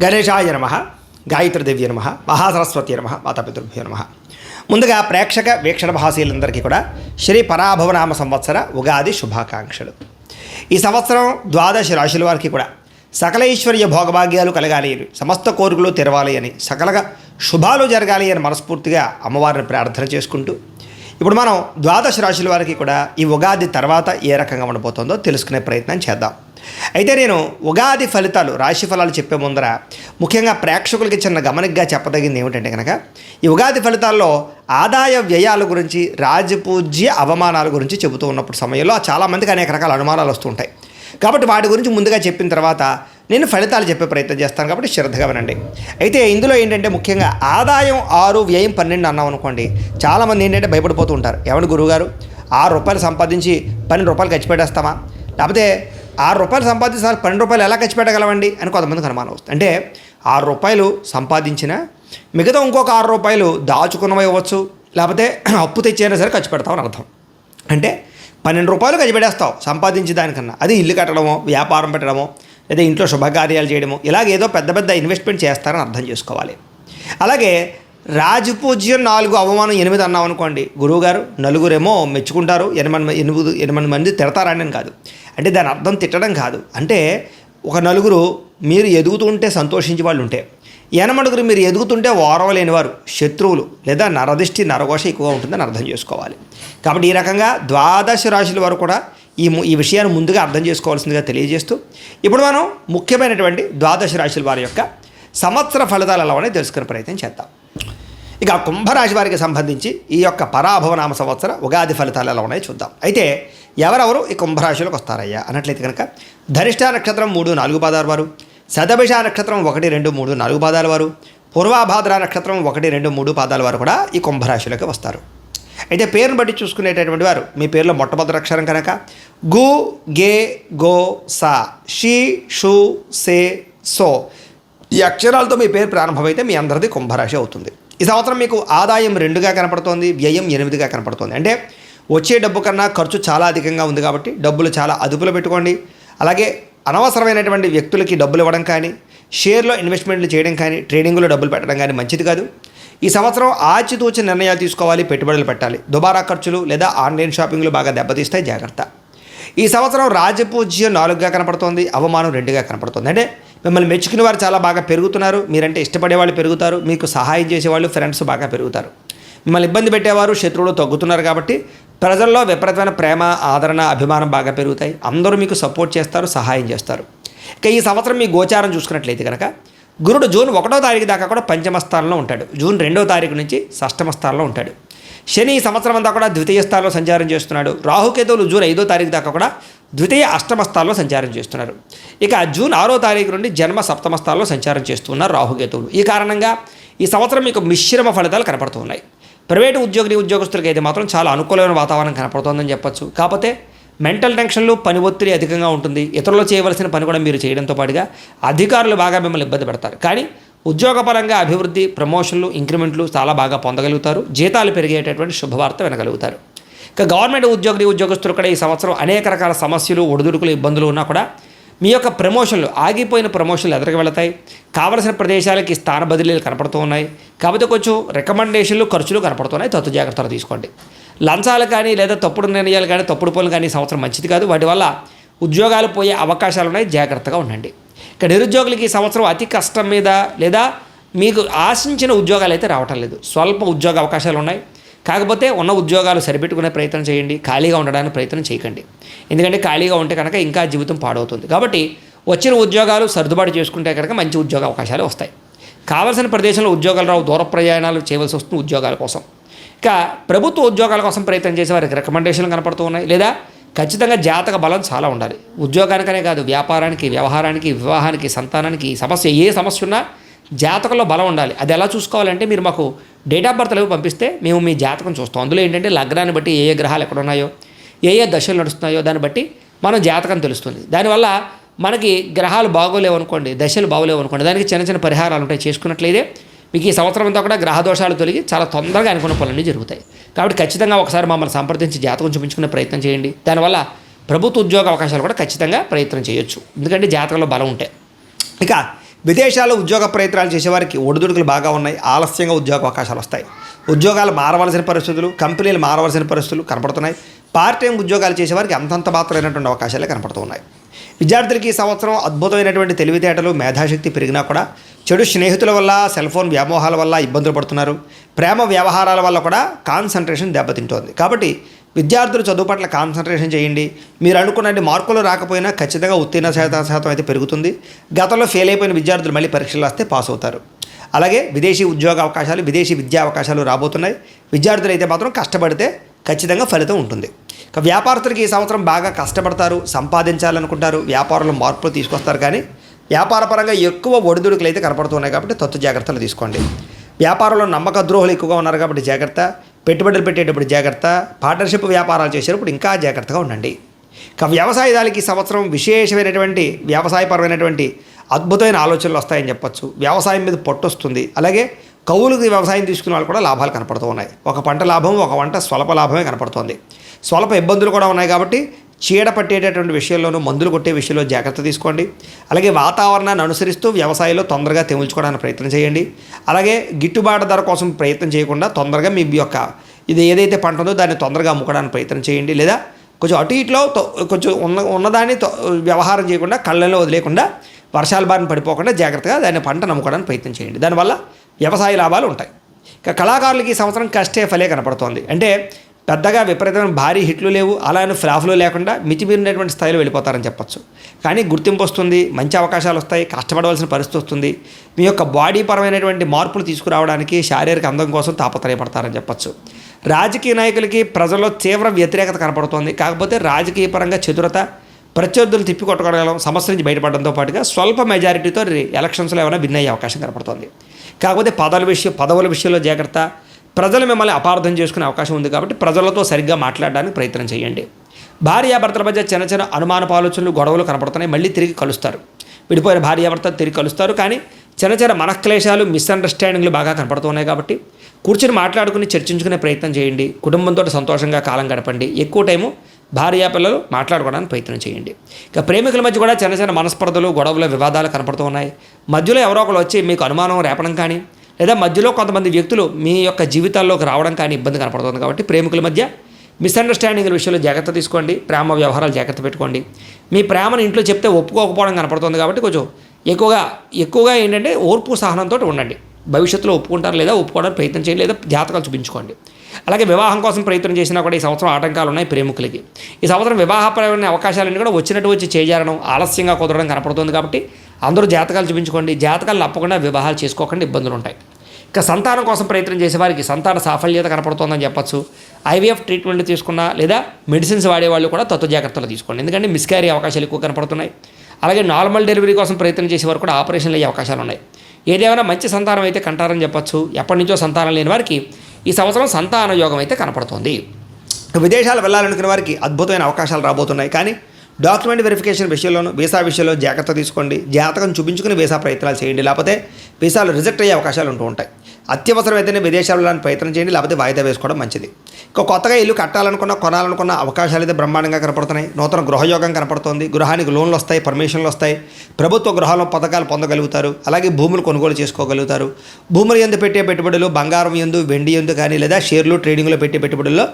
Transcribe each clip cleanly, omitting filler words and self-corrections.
గణేశాయ నమః, గాయత్రీదేవి నమః, మహాసరస్వతి నమః, మాతాపితృభ్యో నమః. ముందుగా ప్రేక్షక వీక్షణ భాషలందరికీ కూడా శ్రీ పరాభవనామ సంవత్సర ఉగాది శుభాకాంక్షలు. ఈ సంవత్సరం ద్వాదశ రాశుల వారికి కూడా సకల ఐశ్వర్య భోగభాగ్యాలు కలగాలి అని, సమస్త కోరికలు తెరవాలి అని, సకలగా శుభాలు జరగాలి అని మనస్ఫూర్తిగా అమ్మవారిని ప్రార్థన చేసుకుంటూ ఇప్పుడు మనం ద్వాదశ రాశుల వారికి కూడా ఈ ఉగాది తర్వాత ఏ రకంగా ఉండబోతుందో తెలుసుకునే ప్రయత్నం చేద్దాం. అయితే నేను ఉగాది ఫలితాలు, రాశి ఫలాలు చెప్పే ముందర ముఖ్యంగా ప్రేక్షకులకి చిన్న గమనికగా చెప్పదగింది ఏమిటంటే కనుక, ఈ ఉగాది ఫలితాల్లో ఆదాయ వ్యయాల గురించి, రాజపూజ్య అవమానాల గురించి చెబుతూ ఉన్నప్పుడు సమయంలో చాలామందికి అనేక రకాల అనుమానాలు వస్తుంటాయి. కాబట్టి వాటి గురించి ముందుగా చెప్పిన తర్వాత నేను ఫలితాలు చెప్పే ప్రయత్నం చేస్తాను, కాబట్టి శ్రద్ధగా వినండి. అయితే ఇందులో ఏంటంటే ముఖ్యంగా ఆదాయం 6, వ్యయం 12 అన్నాం అనుకోండి, చాలామంది ఏంటంటే భయపడిపోతూ ఉంటారు. ఏమంటే గురువుగారు, ₹6 సంపాదించి ₹12 ఖర్చు పెట్టేస్తామా, లేకపోతే ₹6 సంపాదించి ₹12 ఎలా ఖర్చు పెట్టగలవండి అని కొంతమందికి అనుమానం వస్తుంది. అంటే ₹6 సంపాదించిన మిగతా ఇంకొక ₹6 దాచుకున్నవి ఇవ్వచ్చు, లేకపోతే అప్పు తెచ్చైనా సరే ఖర్చు పెడతామని అర్థం. అంటే ₹12 ఖర్చు పెట్టేస్తావు సంపాదించి దానికన్నా, అది ఇల్లు కట్టడమో, వ్యాపారం పెట్టడమో, లేదా ఇంట్లో శుభకార్యాలు చేయడమో, ఇలాగ ఏదో పెద్ద పెద్ద ఇన్వెస్ట్మెంట్ చేస్తారని అర్థం చేసుకోవాలి. అలాగే రాజపూజ్యం 4, అవమానం 8 అన్నాం అనుకోండి, గురువుగారు నలుగురేమో మెచ్చుకుంటారు, 8 మంది తిడతారని అని కాదు. అంటే దాని అర్థం తిట్టడం కాదు. అంటే ఒక నలుగురు మీరు ఎదుగుతుంటే సంతోషించే వాళ్ళు ఉంటే, 8 మీరు ఎదుగుతుంటే ఓరవలేని వారు, శత్రువులు లేదా నరదిష్టి నరఘోష ఎక్కువగా ఉంటుందని అర్థం చేసుకోవాలి. కాబట్టి ఈ రకంగా ద్వాదశ రాశుల వారు కూడా ఈ విషయాన్ని ముందుగా అర్థం చేసుకోవాల్సిందిగా తెలియజేస్తూ ఇప్పుడు మనం ముఖ్యమైనటువంటి ద్వాదశ రాశుల వారి యొక్క సంవత్సర ఫలితాలు ఎలా ఉన్నాయో తెలుసుకునే ప్రయత్నం చేద్దాం. ఇక కుంభరాశి వారికి సంబంధించి ఈ యొక్క పరాభవనామ సంవత్సర ఉగాది ఫలితాలు ఎలా ఉన్నాయో చూద్దాం. అయితే ఎవరెవరు ఈ కుంభరాశిలోకి వస్తారయ్యా అన్నట్లయితే కనుక, ధనిష్ఠ నక్షత్రం 3, 4 పాదాల వారు, శతభిష నక్షత్రం 1, 2, 3, 4 పాదాల వారు, పూర్వాభాద్ర నక్షత్రం 1, 2, 3 పాదాల వారు కూడా ఈ కుంభరాశిలోకి వస్తారు. అయితే పేరును బట్టి చూసుకునేటటువంటి వారు మీ పేరులో మొట్టమొదటి అక్షరం కనుక గు, గే, గో, సా, షీ, షూ, సే, సో ఈ అక్షరాలతో మీ పేరు ప్రారంభమైతే మీ అందరిది కుంభరాశి అవుతుంది. ఈ సంవత్సరం మీకు ఆదాయం 2గా కనపడుతోంది, వ్యయం 8గా కనపడుతోంది. అంటే వచ్చే డబ్బు కన్నా ఖర్చు చాలా అధికంగా ఉంది కాబట్టి డబ్బులు చాలా అదుపులో పెట్టుకోండి. అలాగే అనవసరమైనటువంటి వ్యక్తులకి డబ్బులు ఇవ్వడం కానీ, షేర్లో ఇన్వెస్ట్మెంట్లు చేయడం కానీ, ట్రేడింగ్లో డబ్బులు పెట్టడం కానీ మంచిది కాదు. ఈ సంవత్సరం ఆచితూచి నిర్ణయాలు తీసుకోవాలి, పెట్టుబడులు పెట్టాలి. దుబారా ఖర్చులు లేదా ఆన్లైన్ షాపింగ్లు బాగా దెబ్బతీస్తాయి, జాగ్రత్త. ఈ సంవత్సరం రాజపూజ్యం 4గా కనపడుతోంది, అవమానం 2గా కనపడుతుంది. అంటే మిమ్మల్ని మెచ్చుకునే వారు చాలా బాగా పెరుగుతున్నారు, మీరంటే ఇష్టపడే వాళ్ళు పెరుగుతారు, మీకు సహాయం చేసేవాళ్ళు ఫ్రెండ్స్ బాగా పెరుగుతారు. మిమ్మల్ని ఇబ్బంది పెట్టేవారు, శత్రువులు తగ్గుతున్నారు. కాబట్టి ప్రజల్లో విపరీతమైన ప్రేమ, ఆదరణ, అభిమానం బాగా పెరుగుతాయి. అందరూ మీకు సపోర్ట్ చేస్తారు, సహాయం చేస్తారు. ఇక ఈ సంవత్సరం మీ గోచారం చూసుకున్నట్లయితే కనుక, గురుడు జూన్ 1వ తారీఖు దాకా కూడా పంచమ స్థానంలో ఉంటాడు, జూన్ 2వ తారీఖు నుంచి షష్టమ స్థానంలో ఉంటాడు. శని ఈ సంవత్సరం అంతా కూడా ద్వితీయ స్థానంలో సంచారం చేస్తున్నాడు. రాహుకేతువులు జూన్ 5వ తారీఖు దాకా కూడా ద్వితీయ అష్టమ స్థానంలో సంచారం చేస్తున్నారు. ఇక జూన్ 6వ తారీఖు నుండి జన్మ సప్తమ స్థానంలో సంచారం చేస్తున్నారు రాహుకేతువులు. ఈ కారణంగా ఈ సంవత్సరం మీకు మిశ్రమ ఫలితాలు కనపడుతూ ఉన్నాయి. ప్రైవేటు ఉద్యోగస్తులకి అయితే మాత్రం చాలా అనుకూలమైన వాతావరణం కనపడుతోందని చెప్పొచ్చు. కాకపోతే మెంటల్ టెన్షన్లు, పని ఒత్తిడి అధికంగా ఉంటుంది. ఇతరులు చేయవలసిన పని కూడా మీరు చేయడంతో పాటుగా అధికారులు బాగా మిమ్మల్ని ఇబ్బంది పెడతారు. కానీ ఉద్యోగపరంగా అభివృద్ధి, ప్రమోషన్లు, ఇంక్రిమెంట్లు చాలా బాగా పొందగలుగుతారు. జీతాలు పెరిగేటటువంటి శుభవార్త వినగలుగుతారు. ఇక గవర్నమెంట్ ఉద్యోగస్తులు కూడా ఈ సంవత్సరం అనేక రకాల సమస్యలు, ఒడిదుడుకులు, ఇబ్బందులు ఉన్నా కూడా మీ యొక్క ప్రమోషన్లు, ఆగిపోయిన ప్రమోషన్లు ఎదురుకు వెళతాయి. కావలసిన ప్రదేశాలకి స్థాన బదిలీలు కనపడుతూ ఉన్నాయి. కాకపోతే కొంచెం రికమెండేషన్లు, ఖర్చులు కనపడుతున్నాయి, తత్తు జాగ్రత్తలు తీసుకోండి. లంచాలు కానీ లేదా తప్పుడు నిర్ణయాలు కానీ, తప్పుడు పనులు కానీ ఈ సంవత్సరం మంచిది కాదు. వాటి వల్ల ఉద్యోగాలు పోయే అవకాశాలు ఉన్నాయి, జాగ్రత్తగా ఉండండి. ఇక నిరుద్యోగులకి ఈ సంవత్సరం అతి కష్టం మీద లేదా మీకు ఆశించిన ఉద్యోగాలు అయితే రావటం లేదు. స్వల్ప ఉద్యోగ అవకాశాలు ఉన్నాయి. కాకపోతే ఉన్న ఉద్యోగాలు సరిపెట్టుకునే ప్రయత్నం చేయండి, ఖాళీగా ఉండడానికి ప్రయత్నం చేయకండి. ఎందుకంటే ఖాళీగా ఉంటే కనుక ఇంకా జీవితం పాడవుతుంది. కాబట్టి వచ్చిన ఉద్యోగాలు సర్దుబాటు చేసుకుంటే కనుక మంచి ఉద్యోగ అవకాశాలు వస్తాయి. కావలసిన ప్రదేశంలో ఉద్యోగాలు రావు, దూర ప్రయాణాలు చేయవలసి వస్తుంది ఉద్యోగాల కోసం. ఇక ప్రభుత్వ ఉద్యోగాల కోసం ప్రయత్నం చేసే వారికి రికమెండేషన్లు కనపడుతూ ఉన్నాయి. లేదా ఖచ్చితంగా జాతక బలం చాలా ఉండాలి. ఉద్యోగానికనే కాదు, వ్యాపారానికి, వ్యవహారానికి, వివాహానికి, సంతానానికి, ఏ సమస్య ఉన్నా జాతకంలో బలం ఉండాలి. అది ఎలా చూసుకోవాలంటే మీరు మాకు డేట్ ఆఫ్ బర్త్ అవి పంపిస్తే మేము మీ జాతకం చూస్తాం. అందులో ఏంటంటే లగ్నాన్ని బట్టి ఏ గ్రహాలు ఎక్కడ ఉన్నాయో, ఏ దశలు నడుస్తున్నాయో దాన్ని బట్టి మనం జాతకం తెలుస్తుంది. దానివల్ల మనకి గ్రహాలు బాగోలేవు అనుకోండి, దశలు బాగోలేవు అనుకోండి, దానికి చిన్న చిన్న పరిహారాలు ఉంటాయి. చేసుకున్నట్లయితే మీకు ఈ సంవత్సరం అంతా కూడా గ్రహ దోషాలు తొలగి చాలా తొందరగా అనుకున్న పనులన్నీ జరుగుతాయి. కాబట్టి ఖచ్చితంగా ఒకసారి మమ్మల్ని సంప్రదించి జాతకం చూపించుకునే ప్రయత్నం చేయండి. దానివల్ల ప్రభుత్వ ఉద్యోగ అవకాశాలు కూడా ఖచ్చితంగా ప్రయత్నం చేయొచ్చు, ఎందుకంటే జాతకంలో బలం ఉంటాయి. ఇక విదేశాల్లో ఉద్యోగ ప్రయత్నాలు చేసేవారికి ఒడిదుడుకులు బాగా ఉన్నాయి. ఆలస్యంగా ఉద్యోగ అవకాశాలు వస్తాయి. ఉద్యోగాలు మారవలసిన పరిస్థితులు, కంపెనీలు మారవలసిన పరిస్థితులు కనపడుతున్నాయి. పార్ట్ టైం ఉద్యోగాలు చేసేవారికి అంతంత మాత్రమైనటువంటి అవకాశాలే కనపడుతూ ఉన్నాయి. విద్యార్థులకి ఈ సంవత్సరం అద్భుతమైనటువంటి తెలివితేటలు, మేధాశక్తి పెరిగినా కూడా చెడు స్నేహితుల వల్ల, సెల్ ఫోన్ వ్యామోహాల వల్ల ఇబ్బందులు పడుతున్నారు. ప్రేమ వ్యవహారాల వల్ల కూడా కాన్సన్ట్రేషన్ దెబ్బతింటోంది. కాబట్టి విద్యార్థులు చదువు పట్ల కాన్సన్ట్రేషన్ చేయండి. మీరు అనుకున్నట్టు మార్కులు రాకపోయినా ఖచ్చితంగా ఉత్తీర్ణ శాతం అయితే పెరుగుతుంది. గతంలో ఫెయిల్ అయిపోయిన విద్యార్థులు మళ్ళీ పరీక్షలు రాస్తే పాస్ అవుతారు. అలాగే విదేశీ ఉద్యోగ అవకాశాలు, విదేశీ విద్యా అవకాశాలు రాబోతున్నాయి. విద్యార్థులు అయితే మాత్రం కష్టపడితే ఖచ్చితంగా ఫలితం ఉంటుంది. ఇక వ్యాపారస్తులకి ఈ సంవత్సరం బాగా కష్టపడతారు, సంపాదించాలనుకుంటారు, వ్యాపారంలో మార్పులు తీసుకొస్తారు. కానీ వ్యాపారపరంగా ఎక్కువ ఒడిదుడుకులు అయితే కనపడుతున్నాయి కాబట్టి తత్తు జాగ్రత్తలు తీసుకోండి. వ్యాపారంలో నమ్మక ద్రోహులు ఎక్కువగా ఉన్నారు కాబట్టి జాగ్రత్త. పెట్టుబడులు పెట్టేటప్పుడు జాగ్రత్త. పార్ట్నర్షిప్ వ్యాపారాలు చేసేటప్పుడు ఇంకా జాగ్రత్తగా ఉండండి. ఇక వ్యవసాయదారులకి ఈ సంవత్సరం విశేషమైనటువంటి వ్యవసాయపరమైనటువంటి అద్భుతమైన ఆలోచనలు వస్తాయని చెప్పొచ్చు. వ్యవసాయం మీద పట్టు వస్తుంది. అలాగే కౌలుకి వ్యవసాయం తీసుకునే వాళ్ళు కూడా లాభాలు కనపడుతూ ఉన్నాయి. ఒక పంట లాభం, ఒక పంట స్వల్ప లాభమే కనపడుతోంది. స్వల్ప ఇబ్బందులు కూడా ఉన్నాయి కాబట్టి చీడ పట్టేటటువంటి విషయంలోనూ, మందులు కొట్టే విషయంలో జాగ్రత్త తీసుకోండి. అలాగే వాతావరణాన్ని అనుసరిస్తూ వ్యవసాయంలో తొందరగా తెముల్చుకోవడానికి ప్రయత్నం చేయండి. అలాగే గిట్టుబాటు ధర కోసం ప్రయత్నం చేయకుండా తొందరగా మీ యొక్క ఇది ఏదైతే పంట ఉందో దాన్ని తొందరగా అమ్ముకోవడానికి ప్రయత్నం చేయండి. లేదా కొంచెం అటు ఇట్లో కొంచెం ఉన్నదాన్ని వ్యవహారం చేయకుండా, కళ్ళల్లో వదిలేకుండా, వర్షాల బారిన పడిపోకుండా జాగ్రత్తగా దాన్ని పంట నమ్ముకోవడానికి ప్రయత్నం చేయండి. దానివల్ల వ్యవసాయ లాభాలు ఉంటాయి. ఇక కళాకారులకి ఈ సంవత్సరం కష్టే ఫలే కనపడుతోంది. అంటే పెద్దగా విపరీతమైన భారీ హిట్లు లేవు, అలానే ఫ్లాఫ్లు లేకుండా మితిమీరినటువంటి స్థాయిలో వెళ్ళిపోతారని చెప్పొచ్చు. కానీ గుర్తింపు వస్తుంది, మంచి అవకాశాలు వస్తాయి, కష్టపడవలసిన పరిస్థితి వస్తుంది. మీ యొక్క బాడీ పరమైనటువంటి మార్పులు తీసుకురావడానికి, శారీరక అందం కోసం తాపత్రయపడతారని చెప్పొచ్చు. రాజకీయ నాయకులకి ప్రజల్లో తీవ్ర వ్యతిరేకత కనపడుతోంది. కాకపోతే రాజకీయ పరంగా చతురత, ప్రత్యర్థులు తిప్పికొట్టగలం, సమస్య నుంచి బయటపడడంతో పాటుగా స్వల్ప మెజారిటీతో ఎలక్షన్స్లో ఏమైనా విన్ అయ్యే అవకాశం కనపడుతోంది. కాకపోతే పదవుల విషయంలో జాగ్రత్త. ప్రజలు మిమ్మల్ని అపార్థం చేసుకునే అవకాశం ఉంది కాబట్టి ప్రజలతో సరిగ్గా మాట్లాడడానికి ప్రయత్నం చేయండి. భార్యాభర్తల మధ్య చిన్న చిన్న అనుమానపు ఆలోచనలు, గొడవలు కనపడుతున్నాయి. మళ్ళీ తిరిగి కలుస్తారు. విడిపోయిన భార్యాభర్త తిరిగి కలుస్తారు. కానీ చిన్న చిన్న మనక్లేశాలు, మిస్అండర్స్టాండింగ్లు బాగా కనపడుతున్నాయి కాబట్టి కూర్చొని మాట్లాడుకుని చర్చించుకునే ప్రయత్నం చేయండి. కుటుంబంతో సంతోషంగా కాలం గడపండి. ఎక్కువ టైము భార్యాపిల్లలు మాట్లాడుకోవడానికి ప్రయత్నం చేయండి. ఇక ప్రేమికుల మధ్య కూడా చిన్న చిన్న మనస్పర్ధలు, గొడవలు, వివాదాలు కనపడుతూ ఉన్నాయి. మధ్యలో ఎవరో ఒకరు వచ్చి మీకు అనుమానం రేపడం కానీ, లేదా మధ్యలో కొంతమంది వ్యక్తులు మీ యొక్క జీవితాల్లోకి రావడం కానీ ఇబ్బంది కనపడుతుంది. కాబట్టి ప్రేమికుల మధ్య మిస్అండర్స్టాండింగ్ల విషయంలో జాగ్రత్త తీసుకోండి. ప్రేమ వ్యవహారాలు జాగ్రత్త పెట్టుకోండి. మీ ప్రేమను ఇంట్లో చెప్తే ఒప్పుకోకపోవడం కనపడుతుంది కాబట్టి కొంచెం ఎక్కువగా ఏంటంటే ఓర్పు సహనంతో ఉండండి. భవిష్యత్తులో ఒప్పుకుంటారు లేదా ఒప్పుకోవడానికి ప్రయత్నం చేయండి, లేదా జాతకాలు చూపించుకోండి. అలాగే వివాహం కోసం ప్రయత్నం చేసినా కూడా ఈ సంవత్సరం ఆటంకాలు ఉన్నాయి ప్రేమికులకి. ఈ సంవత్సరం వివాహపరమైన అవకాశాలన్నీ కూడా వచ్చినట్టు వచ్చి చేజారడం, ఆలస్యంగా కుదరడం కనపడుతుంది. కాబట్టి అందరూ జాతకాలు చూపించుకోండి. జాతకాలు తప్పకుండా వివాహాలు చేసుకోకుండా ఇబ్బందులు ఉంటాయి. ఇక సంతానం కోసం ప్రయత్నం చేసే వారికి సంతాన సాఫల్యత కనపడుతోందని చెప్పచ్చు. ఐవీఎఫ్ ట్రీట్మెంట్ తీసుకున్నా లేదా మెడిసిన్స్ వాడేవాళ్ళు కూడా తత్వ జాగ్రత్తలు తీసుకోండి. ఎందుకంటే మిస్క్యారీ అవకాశాలు ఎక్కువ కనపడుతున్నాయి. అలాగే నార్మల్ డెలివరీ కోసం ప్రయత్నం చేసేవారు కూడా ఆపరేషన్లు అయ్యే అవకాశాలు ఉన్నాయి. ఏదేమైనా మంచి సంతానం అయితే కంటారని చెప్పచ్చు. ఎప్పటి నుంచో సంతానం లేని వారికి ఈ సంవత్సరం సంతాన యోగం అయితే కనపడుతోంది. విదేశాలు వెళ్ళాలనుకునే వారికి అద్భుతమైన అవకాశాలు రాబోతున్నాయి. కానీ డాక్యుమెంట్ వెరిఫికేషన్ విషయంలోనూ, వీసా విషయంలో జాగ్రత్త తీసుకోండి. జాతకం చూపించుకుని వీసా ప్రయత్నాలు చేయండి. లేకపోతే వీసాలు రిజెక్ట్ అయ్యే అవకాశాలు ఉంటూ ఉంటాయి. అత్యవసరమైతేనే విదేశాలు వెళ్ళడానికి ప్రయత్నం చేయండి. లేకపోతే వాయిదా వేసుకోవడం మంచిది. ఇక కొత్తగా ఇల్లు కొనాలనుకున్న అవకాశాలు అయితే బ్రహ్మాండంగా కనపడుతున్నాయి. నూతన గృహయోగం కనపడుతోంది. గృహానికి లోన్లు వస్తాయి, పర్మిషన్లు వస్తాయి. ప్రభుత్వ గృహాల్లో పథకాలు పొందగలుగుతారు. అలాగే భూములు కొనుగోలు చేసుకోగలుగుతారు. భూములు ఎందు పెట్టే పెట్టుబడులు, బంగారం ఎందు, వెండి ఎందు కానీ, లేదా షేర్లు ట్రేడింగ్లో పెట్టే పెట్టుబడుల్లో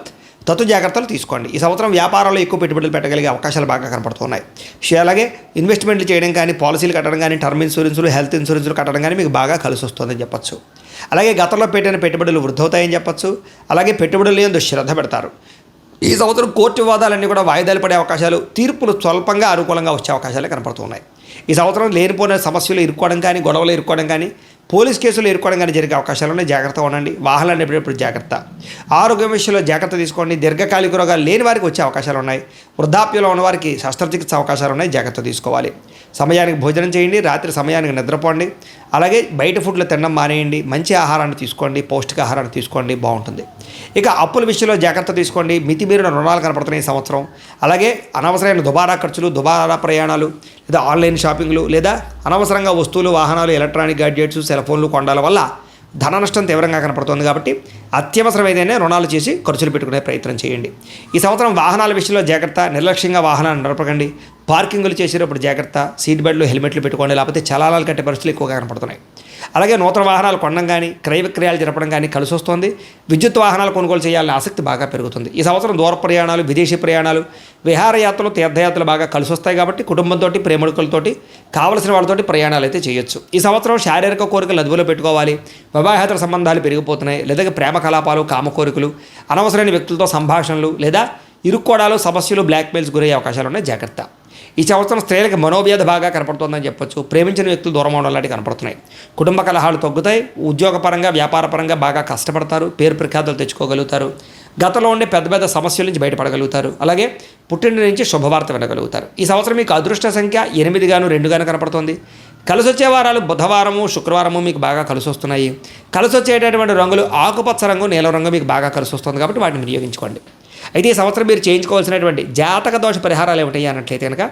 తత్వ జాగ్రత్తలు తీసుకోండి. ఈ సంవత్సరం వ్యాపారంలో ఎక్కువ పెట్టుబడులు పెట్టగలిగే అవకాశాలు బాగా కనపడుతున్నాయి. అలాగే ఇన్వెస్ట్మెంట్లు చేయడం కానీ, పాలసీలు కట్టడం కానీ, టర్మ్ ఇన్సూరెన్సులు, హెల్త్ ఇన్సూరెన్సులు కట్టడం కానీ మీకు బాగా కలిసి వస్తుందని చెప్పచ్చు. అలాగే గతంలో పెట్టిన పెట్టుబడులు వృద్ధవుతాయని చెప్పచ్చు. అలాగే పెట్టుబడులు యందు శ్రద్ధ పెడతారు. ఈ సంవత్సరం కోర్టు వివాదాలన్నీ కూడా వాయిదాలు పడే అవకాశాలు, తీర్పులు స్వల్పంగా అనుకూలంగా వచ్చే అవకాశాలే కనపడుతున్నాయి. ఈ సంవత్సరం లేనిపోయిన సమస్యలు ఇరుక్కోవడం కానీ, గొడవలు ఇరుక్కోవడం కానీ, పోలీస్ కేసులు ఇరుక్కోవడం కానీ జరిగే అవకాశాలు జాగ్రత్తగా ఉండండి. వాహనాలు ఎప్పుడెప్పుడు జాగ్రత్త. ఆరోగ్యం విషయంలో జాగ్రత్త తీసుకోండి. దీర్ఘకాలిక రోగాలు లేని వారికి వచ్చే అవకాశాలు ఉన్నాయి. వృద్ధాప్యంలో ఉన్నవారికి శస్త్రచికిత్స అవకాశాలు ఉన్నాయి. జాగ్రత్త తీసుకోవాలి. సమయానికి భోజనం చేయండి. రాత్రి సమయానికి నిద్రపోండి. అలాగే బయట ఫుడ్లు తినడం మానేయండి. మంచి ఆహారాన్ని తీసుకోండి. పౌష్టికాహారాన్ని తీసుకోండి. బాగుంటుంది. ఇక అప్పుల విషయంలో జాగ్రత్త తీసుకోండి. మితిమీరిన రుణాలు కనపడుతున్నాయి ఈ సంవత్సరం. అలాగే అనవసరమైన దుబారా ఖర్చులు, దుబారా ప్రయాణాలు, లేదా ఆన్లైన్ షాపింగ్లు, లేదా అనవసరంగా వస్తువులు, వాహనాలు, ఎలక్ట్రానిక్ గాడ్జెట్స్, సెల్ ఫోన్లు కొనడాల వల్ల ధన నష్టం తీవ్రంగా కనపడుతుంది. కాబట్టి అత్యవసరమైతేనే రుణాలు చేసి ఖర్చులు పెట్టుకునే ప్రయత్నం చేయండి. ఈ సంవత్సరం వాహనాల విషయంలో జాగ్రత్త. నిర్లక్ష్యంగా వాహనాన్ని నడపకండి. పార్కింగ్లు చేసేటప్పుడు జాగ్రత్త, సీట్ బెల్ట్లు హెల్మెట్లు పెట్టుకోండి, లేకపోతే చలానాలు కట్టే పరిస్థితులు ఎక్కువగా కనపడుతున్నాయి. అలాగే నూతన వాహనాలు కొనడం కానీ క్రయ విక్రయాలు జరపడం కానీ కలిసి వస్తుంది. విద్యుత్ వాహనాలు కొనుగోలు చేయాలనే ఆసక్తి బాగా పెరుగుతుంది. ఈ సంవత్సరం దూర ప్రయాణాలు, విదేశీ ప్రయాణాలు, విహారయాత్రలు, తీర్థయాత్రలు బాగా కలిసి వస్తాయి కాబట్టి కుటుంబంతో, ప్రేమికులతోటి, కావలసిన వాళ్ళతోటి ప్రయాణాలు అయితే చేయొచ్చు. ఈ సంవత్సరం శారీరక కోరికలు అదుపులో పెట్టుకోవాలి. వివాహేతర సంబంధాలు పెరిగిపోతున్నాయి, లేదా ప్రేమ కలాపాలు, కామ కోరికలు, అనవసరమైన వ్యక్తులతో సంభాషణలు, లేదా ఇరుక్కోడాలు, సమస్యలు, బ్లాక్మెయిల్స్ గురయ్యే అవకాశాలు ఉన్నాయి, జాగ్రత్త. ఈ సంవత్సరం స్త్రీలకు మనోవ్యధ బాగా కనపడుతుందని చెప్పొచ్చు. ప్రేమించిన వ్యక్తులు దూరం అవడం లాంటివి కనపడుతున్నాయి. కుటుంబ కలహాలు తగ్గుతాయి. ఉద్యోగపరంగా, వ్యాపారపరంగా బాగా కష్టపడతారు. పేరు ప్రఖ్యాతులు తెచ్చుకోగలుగుతారు. గతంలో ఉండే పెద్ద పెద్ద సమస్యల నుంచి బయటపడగలుగుతారు. అలాగే పుట్టిన నుంచి శుభవార్త వినగలుగుతారు. ఈ సంవత్సరం మీకు అదృష్ట సంఖ్య 8గాను 2గాను కనపడుతుంది. కలిసి వచ్చే వారాలు బుధవారము, శుక్రవారము మీకు బాగా కలిసి వస్తున్నాయి. కలిసి వచ్చేటటువంటి రంగులు ఆకుపచ్చ రంగు, నీలం రంగు మీకు బాగా కలిసి వస్తుంది కాబట్టి వాటిని వినియోగించుకోండి. అయితే ఈ సంవత్సరం మీరు చేయించుకోవాల్సినటువంటి జాతక దోష పరిహారాలు ఏమిటాయి అన్నట్లయితే కనుక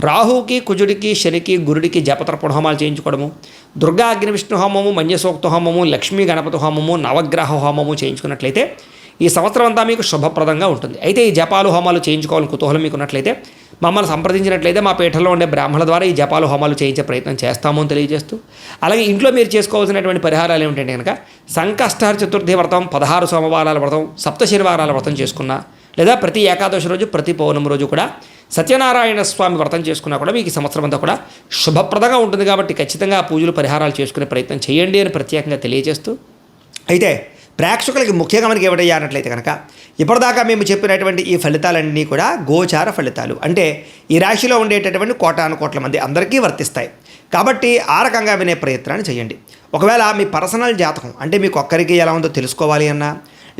రాహుకి, కుజుడికి, శనికి, గురుడికి జపతర్పణ హోమాలు చేయించుకోవడము, దుర్గా అగ్ని విష్ణు హోమము, మన్యసూక్త హోమము, లక్ష్మీ గణపతి హోమము, నవగ్రహ హోమము చేయించుకున్నట్లయితే ఈ సంవత్సరం అంతా మీకు శుభప్రదంగా ఉంటుంది. అయితే ఈ జపాలు హోమాలు చేయించుకోవాలని కుతూహలం మీకు ఉన్నట్లయితే మమ్మల్ని సంప్రదించినట్లయితే మా పీఠంలో ఉండే బ్రాహ్మణుల ద్వారా ఈ జపాలు హోమాలు చేయించే ప్రయత్నం చేస్తాము అని తెలియజేస్తూ, అలాగే ఇంట్లో మీరు చేసుకోవాల్సినటువంటి పరిహారాలు ఏమిటంటే కనుక సంకష్టహర చతుర్థి వ్రతం, 16 సోమవారాల వ్రతం, సప్త శనివారాల వ్రతం చేసుకున్నా, లేదా ప్రతి ఏకాదశి రోజు, ప్రతి పౌర్ణమి రోజు కూడా సత్యనారాయణ స్వామి వ్రతం చేసుకున్నా కూడా మీకు ఈ సంవత్సరం అంతా కూడా శుభప్రదంగా ఉంటుంది. కాబట్టి ఖచ్చితంగా పూజలు, పరిహారాలు చేసుకునే ప్రయత్నం చేయండి అని ప్రత్యేకంగా తెలియజేస్తూ, అయితే ప్రేక్షకులకి ముఖ్యంగా మనకి ఏమిటయ్యా అన్నట్లయితే కనుక ఇప్పటిదాకా మేము చెప్పినటువంటి ఈ ఫలితాలన్నీ కూడా గోచార ఫలితాలు, అంటే ఈ రాశిలో ఉండేటటువంటి కోటాను కోట్ల మంది అందరికీ వర్తిస్తాయి. కాబట్టి ఆ రకంగా వినే ప్రయత్నాన్ని చేయండి. ఒకవేళ మీ పర్సనల్ జాతకం అంటే మీకు ఒక్కరికి ఎలా ఉందో తెలుసుకోవాలి అన్నా,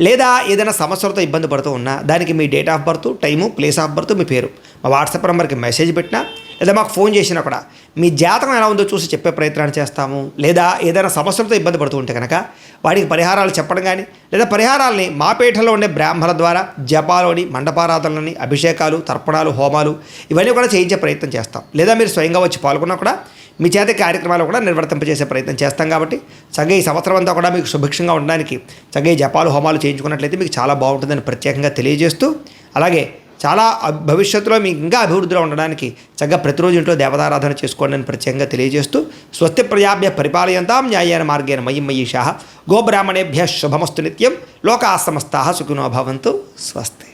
లేదా ఏదైనా సమస్యలతో ఇబ్బంది పడుతూ ఉన్నా, దానికి మీ date of birth, time, place of birth, మీ పేరు మా వాట్సాప్ నెంబర్కి మెసేజ్ పెట్టినా, లేదా మాకు ఫోన్ చేసినా కూడా మీ జాతకం ఎలా ఉందో చూసి చెప్పే ప్రయత్నాన్ని చేస్తాము. లేదా ఏదైనా సమస్యలతో ఇబ్బంది పడుతూ ఉంటే కనుక వాటికి పరిహారాలు చెప్పడం కానీ, లేదా పరిహారాలని మా పీఠంలో ఉండే బ్రాహ్మణుల ద్వారా జపాలోని, మండపారాధనలని, అభిషేకాలు, తర్పణాలు, హోమాలు ఇవన్నీ కూడా చేయించే ప్రయత్నం చేస్తాం. లేదా మీరు స్వయంగా వచ్చి పాల్గొన్నా కూడా మీ చేత కార్యక్రమాలు కూడా నిర్వర్తింపజేసే ప్రయత్నం చేస్తాం. కాబట్టి చక్కగా ఈ సంవత్సరం అంతా కూడా మీకు సుభిక్షంగా ఉండడానికి చక్కగా జపాలు, హోమాలు చేయించుకున్నట్లయితే మీకు చాలా బాగుంటుందని ప్రత్యేకంగా తెలియజేస్తూ, అలాగే చాలా భవిష్యత్తులో మీకు ఇంకా అభివృద్ధిలో ఉండడానికి చక్కగా ప్రతిరోజు ఇంట్లో దేవతారాధన చేసుకోండి అని ప్రత్యేకంగా తెలియజేస్తూ, స్వస్తి ప్రజాభ్య పరిపాలయంతాం న్యాయేన మార్గేణ మయి మయీషాః గోబ్రాహ్మణేభ్యః శుభమస్తు నిత్యం లోకాః సమస్తాః సుఖినో భవంతు. స్వస్తి.